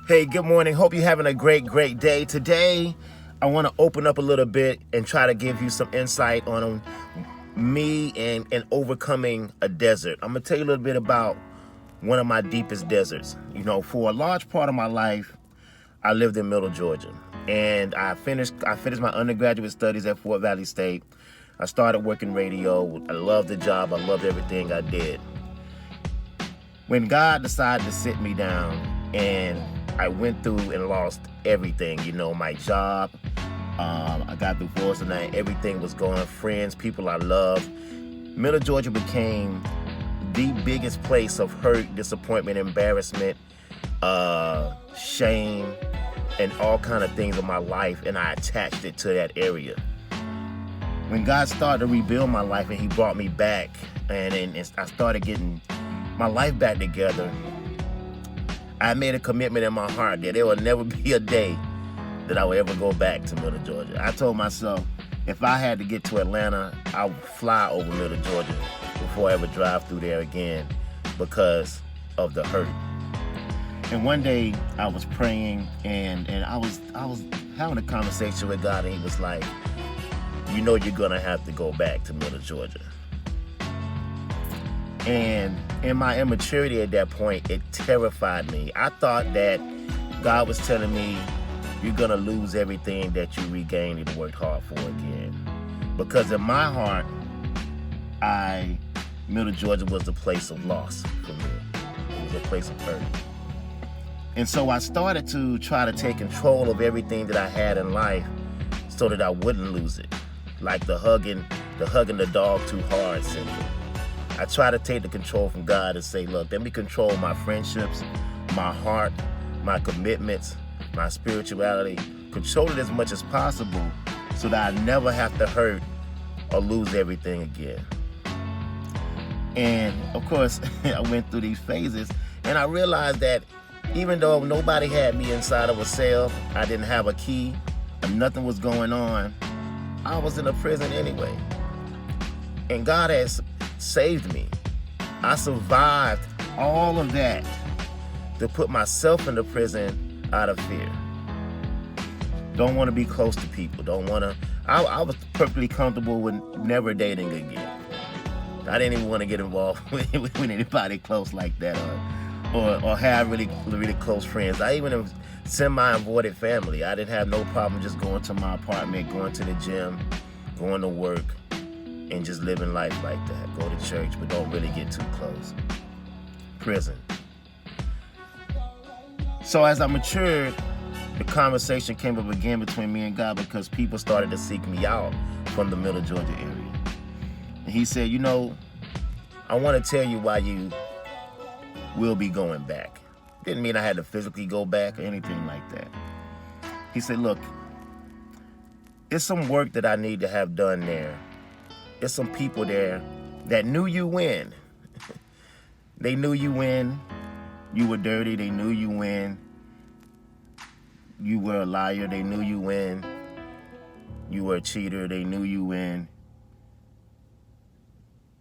Hey, good morning. Hope you're having a great day. Today, I want to open up a little bit and try to give you some insight on me and overcoming a desert. I'm going to tell you a little bit about one of my deepest deserts. You know, for a large part of my life, I lived in Middle Georgia. And I finished my undergraduate studies at Fort Valley State. I started working radio. I loved the job. I loved everything I did. When God decided to sit me down and I went through and lost everything, you know, my job, I got divorced and everything was gone, friends, people I loved. Middle Georgia became the biggest place of hurt, disappointment, embarrassment, shame, and all kind of things in my life, and I attached it to that area. When God started to rebuild my life and he brought me back and I started getting my life back together, I made a commitment in my heart that there will never be a day that I would ever go back to Middle Georgia. I told myself if I had to get to Atlanta, I would fly over Middle Georgia before I ever drive through there again because of the hurt. And one day I was praying and I was having a conversation with God, and he was like, you know you're gonna have to go back to Middle Georgia. And in my immaturity at that point, it terrified me. I thought that God was telling me, you're gonna lose everything that you regained and worked hard for again. Because in my heart, Middle Georgia was a place of loss for me. It was a place of hurt. And so I started to try to take control of everything that I had in life so that I wouldn't lose it. Like the hugging the dog too hard syndrome. I try to take the control from God and say, look, let me control my friendships, my heart, my commitments, my spirituality. Control it as much as possible so that I never have to hurt or lose everything again. And of course, I went through these phases and I realized that even though nobody had me inside of a cell, I didn't have a key, and nothing was going on, I was in a prison anyway. And God has saved me. I survived all of that to put myself in the prison out of fear. Don't want to be close to people. I was perfectly comfortable with never dating again. I didn't even want to get involved with anybody close like that or have really close friends. I even semi-avoided family. I didn't have no problem just going to my apartment, going to the gym, going to work, and just living life like that. Go to church, but don't really get too close. Prison. So as I matured, the conversation came up again between me and God because people started to seek me out from the Middle Georgia area. And he said, you know, I want to tell you why you will be going back. Didn't mean I had to physically go back or anything like that. He said, look, there's some work that I need to have done there. There's some people there that knew you when. They knew you when you were dirty. They knew you when you were a liar. They knew you when you were a cheater. They knew you when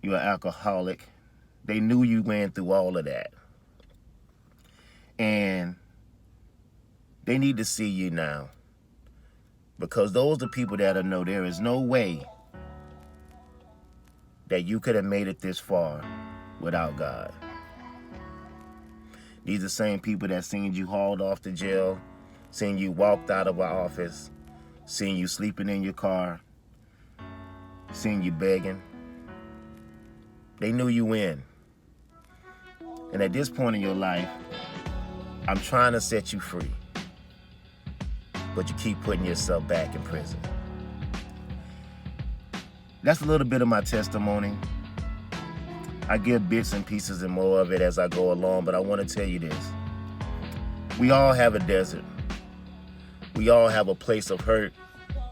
you were an alcoholic. They knew you went through all of that. And they need to see you now. Because those are the people that know there is no way that you could have made it this far without God. These are the same people that seen you hauled off to jail, seen you walked out of our office, seen you sleeping in your car, seen you begging. They knew you when. And at this point in your life, I'm trying to set you free. But you keep putting yourself back in prison. That's a little bit of my testimony. I give bits and pieces and more of it as I go along, but I want to tell you this. We all have a desert. We all have a place of hurt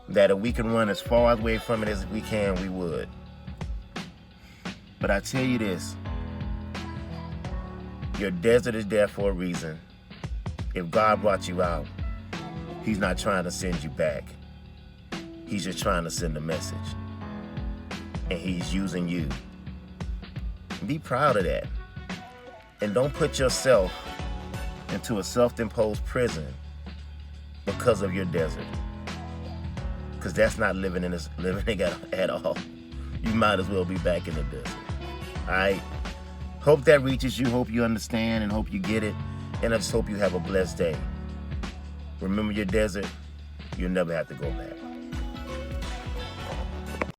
that if we can run as far away from it as we can, we would. But I tell you this, your desert is there for a reason. If God brought you out, he's not trying to send you back. He's just trying to send a message. And he's using you. Be proud of that. And don't put yourself into a self-imposed prison because of your desert. Because that's not living at all. You might as well be back in the desert. All right? Hope that reaches you. Hope you understand and hope you get it. And I just hope you have a blessed day. Remember your desert. You'll never have to go back.